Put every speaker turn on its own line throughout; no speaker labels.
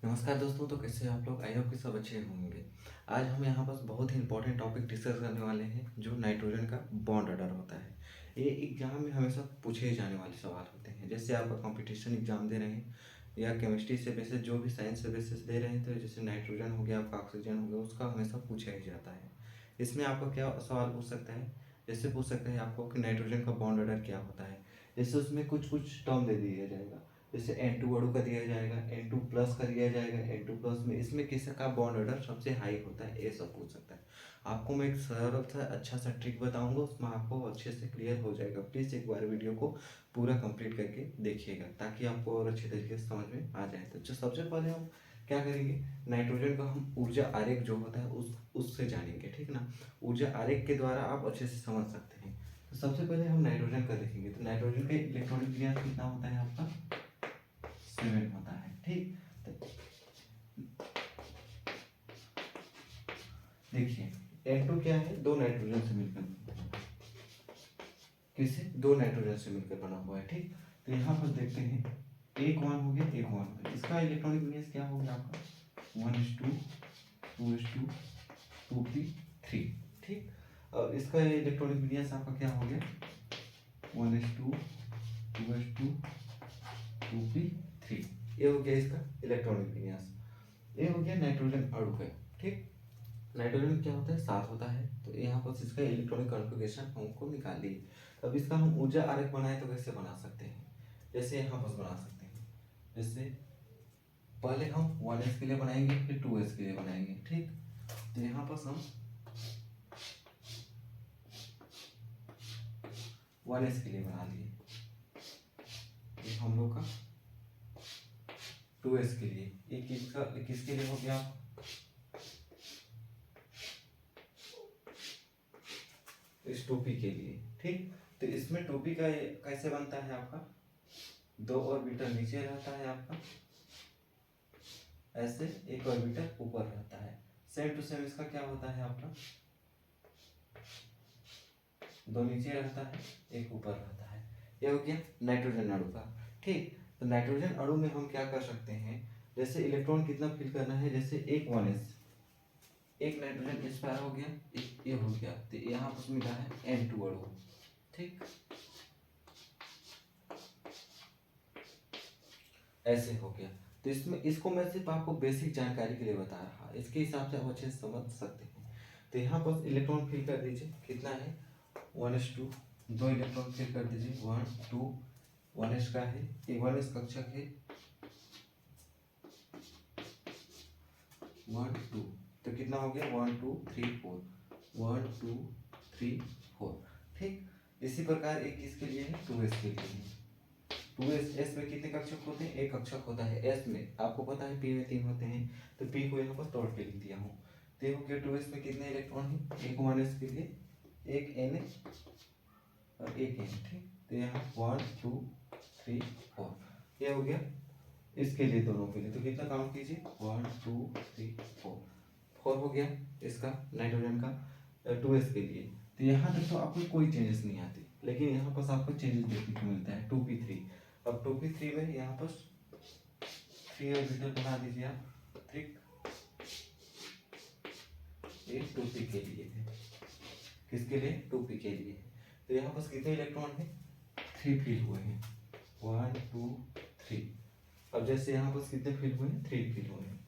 नमस्कार दोस्तों। तो कैसे हैं आप लोग? आई होप कि सब अच्छे होंगे। आज हम यहाँ पर बहुत ही इंपॉर्टेंट टॉपिक डिस्कस करने वाले हैं, जो नाइट्रोजन का बॉन्ड ऑर्डर होता है। ये एग्जाम में हमेशा पूछे जाने वाले सवाल होते हैं। जैसे आप कंपटीशन एग्जाम दे रहे हैं या केमिस्ट्री से बेसिस जो भी साइंस से बेसिस दे रहे हैं, तो जैसे नाइट्रोजन हो गया, आपका ऑक्सीजन हो गया, उसका हमेशा पूछा ही जाता है। इसमें आपका क्या सवाल पूछ सकता है? जैसे पूछ सकते हैं आपको कि नाइट्रोजन का बॉन्ड ऑर्डर क्या होता है। जैसे उसमें कुछ कुछ टर्म दे दिया जाएगा। जैसे N2 अणु का दिया जाएगा, N2 प्लस का दिया जाएगा, N2 प्लस में इसमें किसका बॉन्ड ऑर्डर सबसे हाई होता है, ये सब पूछ सकता है। आपको मैं एक सरल सा अच्छा सा ट्रिक बताऊंगा, उसमें आपको अच्छे से क्लियर हो जाएगा। प्लीज़ एक बार वीडियो को पूरा कंप्लीट करके देखिएगा, ताकि आपको और अच्छे तरीके से समझ में आ जाए। तो जो सबसे पहले हम क्या करेंगे, नाइट्रोजन का हम ऊर्जा आरेख जो होता है उससे जानेंगे, ठीक ना। ऊर्जा आरेख के द्वारा आप अच्छे से समझ सकते हैं। तो सबसे पहले हम नाइट्रोजन का देखेंगे। तो नाइट्रोजन का इलेक्ट्रॉनिक विन्यास कितना होता है आपका? 7 होता है, ठीक। तो देखिए, N2 क्या है? दो नाइट्रोजन से मिलकर बना है। किससे? दो नाइट्रोजन से मिलकर बना हुआ है, ठीक। तो यहाँ पर देखते हैं, एक वन हो गया, एक वन हो गया। इसका इलेक्ट्रॉनिक विन्यास क्या हो गया आपका? 1:2, 2:2, 2p3, ठीक। और इसका इलेक्ट्रॉनिक विन्यास आपका क्या हो गया? 1:2, 2:2, 2p3। ये हो गया इसका इलेक्ट्रॉनिक विन्यास। ये हो गया नाइट्रोजन अणु का, ठीक। नाइट्रोजन क्या होता है? 7 होता है। तो यहाँ पर इसका इलेक्ट्रॉनिक कॉन्फ़िगरेशन हमको निकालिए। अब इसका हम ऊर्जा आरेख बनाए तो कैसे बना सकते हैं? जैसे यहाँ पर बना सकते हैं। जैसे पहले हम 1s के लिए बनाएंगे, फिर 2s के लिए बनाएंगे, ठीक। तो यहाँ पर हम 1s के लिए बना लिए। ये हम लोग का 2s के लिए, ये किसके लिए हो गया? इस टोपी के लिए, ठीक। तो इसमें टोपी का कैसे बनता है आपका? दो ऑर्बिटल नीचे रहता है आपका, ऐसे एक ऑर्बिटल ऊपर रहता है। सेम टू सेम इसका क्या होता है आपका? दो नीचे रहता है, एक ऊपर रहता है। यह हो गया नाइट्रोजन अणु का, ठीक। तो नाइट्रोजन अणु में हम क्या कर सकते हैं? जैसे इलेक्ट्रॉन कितना फिल करना है, जैसे एक 1s, एक नाइट्रोजन इस पार हो गया, एक ये हो गया, तो यहाँ पर मिला है N2 अणु, ठीक। ऐसे हो गया। तो इसमें इसको मैं सिर्फ आपको बेसिक जानकारी के लिए बता रहा, इसके हिसाब से आप अच्छे से समझ सकते हैं। तो यहाँ पर इलेक्ट्रॉन फिल कर दीजिए, कितना है? 1:2, दो इलेक्ट्रॉन फिल कर दीजिए, 1 2, 1s का है, एक 1s कक्षक है, 1 2, तो कितना हो गया? 1 2 3 4, 1 2 3 4, ठीक। इसी प्रकार एक इसके लिए है, 2s के लिए है। 2s, s में कितने कक्षक होते हैं? एक कक्षक होता है। s में आपको पता है p में 3 होते हैं, तो p को यहाँ पर तोड़ के लिख दिया हूँ। तो हो गया 2s में कितने इलेक्ट्रॉन है? एक 1s के लिए, एक n और एक n, ठीक। तो यहाँ 1 2 3 4, ये हो गया इसके लिए, दोनों के लिए। तो कितना काउंट कीजिए? 1 2 3 4, 4 हो गया इसका नाइट्रोजन का 2s के लिए। तो यहाँ तक तो आपको कोई चेंजेस नहीं आती, लेकिन यहाँ पर आपको चेंजेस देखने को मिलता है 2p3। अब 2p3 में यहाँ पर 3 ऑर्बिटल बना दीजिए आप, ठीक। ये 2p के लिए है, किसके लिए? 2p के लिए। तो यहाँ पर कितने इलेक्ट्रॉन है? 3 फिल हुए हैं, 1 2 3। अब जैसे यहाँ पर कितने फिल हुए हैं? 3 फिल हुए हैं,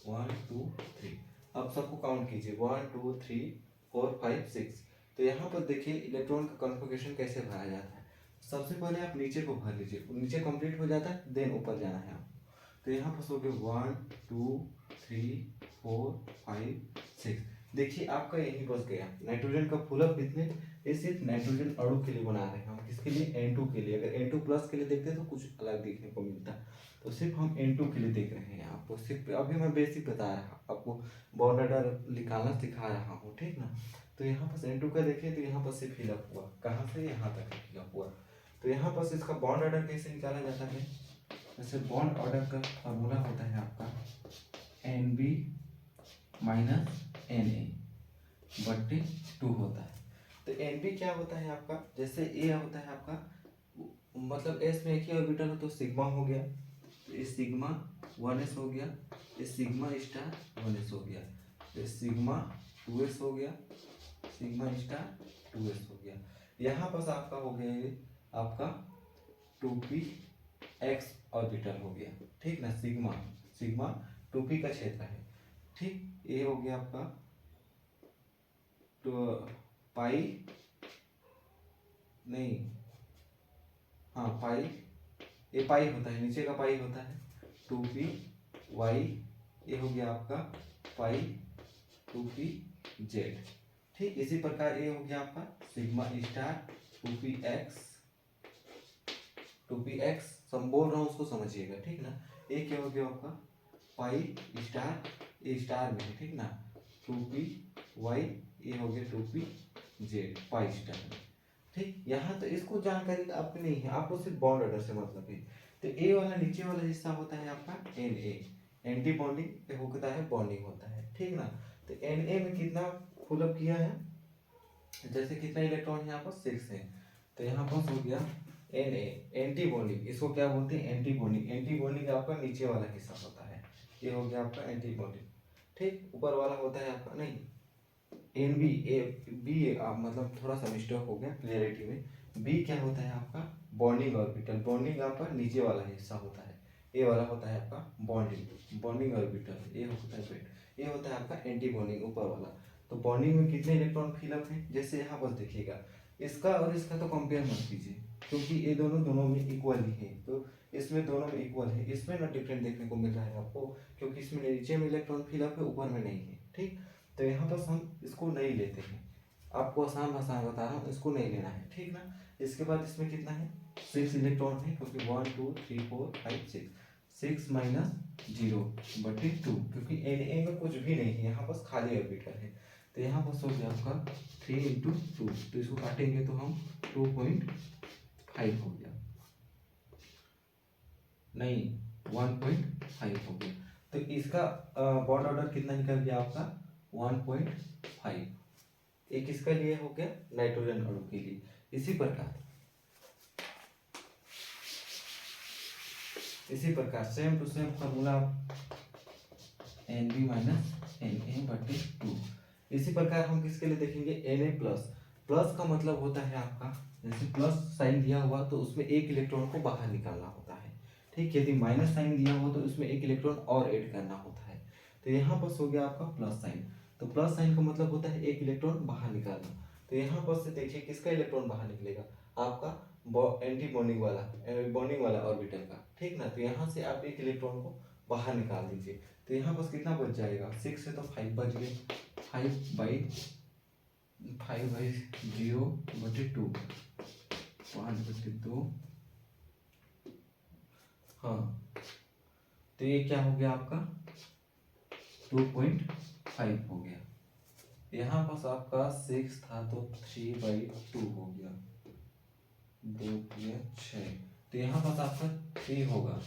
1 2 3। अब सबको काउंट कीजिए, 1 2 3 4 5 6। तो यहाँ पर देखिए इलेक्ट्रॉन का कॉन्फ़िगरेशन कैसे भरा जाता है। सबसे पहले आप नीचे को भर लीजिए, नीचे कंप्लीट हो जाता है, देन ऊपर जाना है आपको। तो यहाँ पर हो गया 1 2 3 4 5 6। देखिए आपका यही बच गया। नाइट्रोजन का फुलअप कितने? ये सिर्फ नाइट्रोजन अणु के लिए बना रहे हैं हम, किसके लिए? N2 के लिए। अगर N2 प्लस के लिए देखते तो कुछ अलग देखने को मिलता, तो सिर्फ हम N2 के लिए देख रहे हैं। आपको सिर्फ अभी मैं बेसिक बता रहा, आपको बॉन्ड ऑर्डर निकालना सिखा रहा हूँ, ठीक ना। तो यहाँ पर N2 का देखिए, तो यहाँ पर से फिलअप हुआ, कहाँ से? यहाँ तक फिलअप हुआ। तो यहाँ पर इसका बॉन्ड ऑर्डर कैसे निकाला जाता है? जैसे बॉन्ड ऑर्डर का फॉर्मूला होता है आपका NB माइनस Na/2 होता है। तो NB क्या होता है आपका? जैसे A होता है आपका, मतलब S में एक ही ऑर्बिटल हो तो सिग्मा हो गया। ये सिग्मा 1s हो गया, ये सिग्मा स्टार 1s हो गया, ये सिग्मा 2s हो गया, सिग्मा स्टार 2s हो गया। यहाँ पर आपका हो गया ये आपका 2p ऑर्बिटल हो गया, ठीक ना। सिग्मा सिग्मा 2p का क्षेत्र है, ठीक। ये हो गया आपका तो पाई नहीं, हाँ पाई, ये पाई होता है, नीचे का पाई होता है 2py, ये हो गया आपका पाई 2pz, ठीक। इसी प्रकार ये हो गया आपका सिग्मा स्टार 2px सब बोल रहा हूँ उसको समझिएगा, ठीक ना। ये क्या हो गया आपका पाई स्टार, ये स्टार में है, ठीक ना, 2py, ये हो गया 2pz पाई स्टार में, ठीक। यहाँ तो इसको जानकारी आपकी नहीं है, आपको सिर्फ बॉन्ड ऑर्डर से मतलब है। तो ए वाला नीचे वाला हिस्सा होता है आपका Na, एंटी बॉन्डिंग पे होता है, बॉन्डिंग होता है, ठीक ना। तो Na में कितना खुलप किया है, जैसे कितना इलेक्ट्रॉन है यहाँ पर 6 है, तो यहाँ पर हो गया Na एंटी बॉन्डिंग, इसको क्या बोलते हैं एंटी बॉन्डिंग। एंटी बॉन्डिंग आपका नीचे वाला हिस्सा होता है, ये हो गया आपका एंटी बॉन्डिंग, ठीक। ऊपर वाला होता है आपका नहीं एनबी, ए बी आप मतलब थोड़ा सा मिस्टेक हो गया क्लियरिटी में। बी क्या होता है आपका बॉन्डिंग ऑर्बिटल, बॉन्डिंग आपका नीचे वाला हिस्सा होता है, ये वाला होता है आपका बॉन्डिंग, बॉन्डिंग ऑर्बिटल, ये होता है बेट, ये होता है आपका एंटी बॉन्डिंग ऊपर वाला। तो बॉन्डिंग में कितने इलेक्ट्रॉन फिलअप है, जैसे यहाँ पर देखिएगा, इसका और इसका तो कंपेयर मत कीजिए, क्योंकि ये दोनों में इक्वल ही है, तो इसमें दोनों में इक्वल है, इसमें ना डिफरेंट देखने को मिल रहा है आपको, क्योंकि इसमें नीचे में इलेक्ट्रॉन फिलअप है, ऊपर में नहीं है, ठीक। तो यहाँ पर हम इसको नहीं लेते हैं, आपको आसान भाषा में बता रहा हूँ, इसको नहीं लेना है, ठीक ना। इसके बाद इसमें कितना है 6 इलेक्ट्रॉन है, क्योंकि 1 2 3 4 5 6, 6 माइनस 0/2, क्योंकि Na में कुछ भी नहीं है, यहाँ बस खाली ऑर्बिटल है। तो यहाँ पर हो गया आपका 3 × 2, तो इसको काटेंगे तो हम 2.5 हो गया, नहीं 1.5 हो गया। तो इसका बॉन्ड ऑर्डर कितना निकल गया आपका 1.5, एक इसका लिए हो गया नाइट्रोजन अणु के लिए। इसी प्रकार same to same formula Nb minus Na/2। इसी प्रकार हम किसके लिए देखेंगे Na प्लस, प्लस का मतलब होता है आपका जैसे प्लस साइन दिया हुआ तो उसमें एक इलेक्ट्रॉन को बाहर निकालना होता है, ठीक। यदि माइनस साइन दिया हुआ तो उसमें एक इलेक्ट्रॉन और ऐड करना होता है। तो यहाँ पर हो गया आपका प्लस साइन, तो प्लस साइन का मतलब होता है एक इलेक्ट्रॉन बाहर निकालना। तो यहाँ पर से देखिए किसका इलेक्ट्रॉन बाहर निकलेगा, आपका एंटी बॉन्डिंग वाला ऑर्बिटल का, ठीक ना। तो यहाँ से आप एक इलेक्ट्रॉन को बाहर निकाल दीजिए, तो यहाँ पर कितना बच जाएगा 6 से तो 5 बच गए, 5/0/2, 5/2, हाँ। तो ये क्या हो गया आपका 2.5 हो गया। यहाँ पास आपका 6 था तो 3/2 हो गया, 2 या 6, तो यहाँ पास आपका 3 होगा,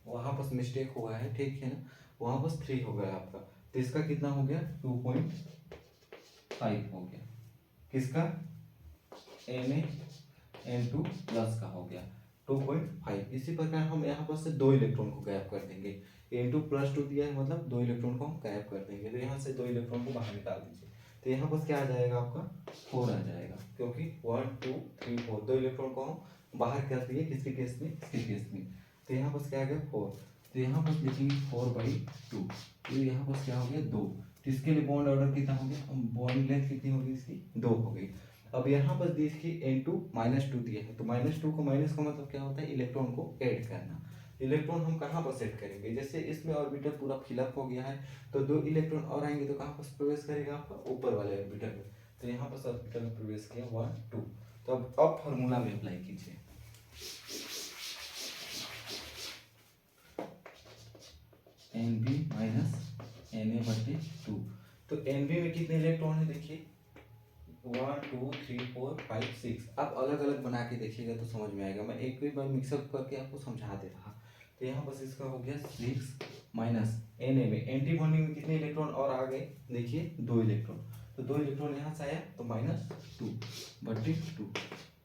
वहाँ पास मिस्टेक हुआ है, ठीक है ना, वहाँ पास 3 हो गया आपका। तो इसका कितना हो गया 2.5 हो गया, किसका Na N2 प्लस का हो गया 2.5। इसी प्रकार हम यहाँ पर से 2 इलेक्ट्रॉन को गायब कर देंगे, N2 + 2 दिया है मतलब 2 इलेक्ट्रॉन को हम गायब कर देंगे। तो यहाँ से 2 इलेक्ट्रॉन को बाहर निकाल दीजिए, तो यहाँ पर क्या आ जाएगा आपका 4 आ जाएगा, क्योंकि 1 2 3 4 2 इलेक्ट्रॉन को हम बाहर कर दिए, किसके केस में, इसके केस में। तो यहाँ पर क्या आ गया 4, तो यहाँ पर लिखेंगे 4/2, तो यहाँ पर क्या हो गया 2। तो इसके लिए बॉन्ड ऑर्डर कितना हो गया, बॉन्ड लेंथ कितनी होगी इसकी 2 हो गई। अब यहाँ पर देखिए N2 -2 दिया है, तो -2 को माइनस का मतलब क्या होता है इलेक्ट्रॉन को ऐड करना। इलेक्ट्रॉन हम कहाँ पर सेट करेंगे, जैसे इसमें ऑर्बिटल पूरा फिलअप हो गया है, तो 2 इलेक्ट्रॉन और आएंगे तो कहाँ पर प्रवेश करेगा आपका ऊपर वाले ऑर्बिटल में। तो यहाँ पर ऑर्बिटल में प्रवेश किया 1 2। तो अब फॉर्मूला में अप्लाई कीजिए, Nb - Na/2। तो Nb में कितने इलेक्ट्रॉन है देखिए 1 2 3 4 5 6। आप अलग अलग बना के देखिएगा तो समझ में आएगा, मैं एक ही बार मिक्सअप करके आपको समझा दे रहा। तो यहाँ बस इसका हो गया 6 माइनस Na में एंटी बॉन्डिंग में कितने इलेक्ट्रॉन और आ गए देखिए 2 इलेक्ट्रॉन, तो 2 इलेक्ट्रॉन यहाँ से आया तो -2/2,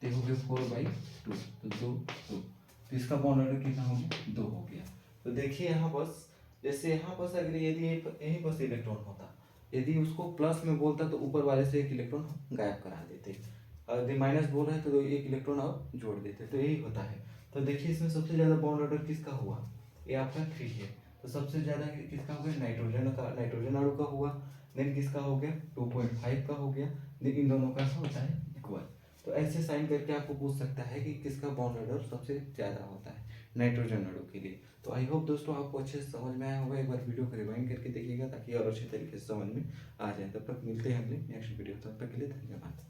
तो हो गया 4/2, तो 2 2 तो इसका बॉन्ड ऑर्डर कितना हो गया, 2 हो गया। तो देखिए यहाँ बस, जैसे यहाँ बस अगर यदि यहीं बस इलेक्ट्रॉन होता, यदि उसको प्लस में बोलता तो ऊपर वाले से एक इलेक्ट्रॉन गायब करा देते, और यदि माइनस बोल रहे हैं तो एक इलेक्ट्रॉन और जोड़ देते, तो यही होता है। तो देखिए इसमें सबसे ज़्यादा बॉन्ड ऑर्डर किसका हुआ, ये आपका 3 है, तो सबसे ज़्यादा किसका हो गया, नाइट्रोजन अणु का हुआ। देन किसका हो गया, 2.5 का हो गया। देन इन दोनों का होता है इक्वल। तो ऐसे साइन करके आपको पूछ सकता है कि किसका बॉन्ड ऑर्डर सबसे ज़्यादा होता है नाइट्रोजन अणु के लिए। तो आई होप दोस्तों आपको अच्छे से समझ में आया होगा। एक बार वीडियो को रिवाइंड करके देखिएगा ताकि और अच्छे तरीके से समझ में आ जाए। तब तक मिलते हैं अगले नेक्स्ट वीडियो, तब तक के लिए धन्यवाद।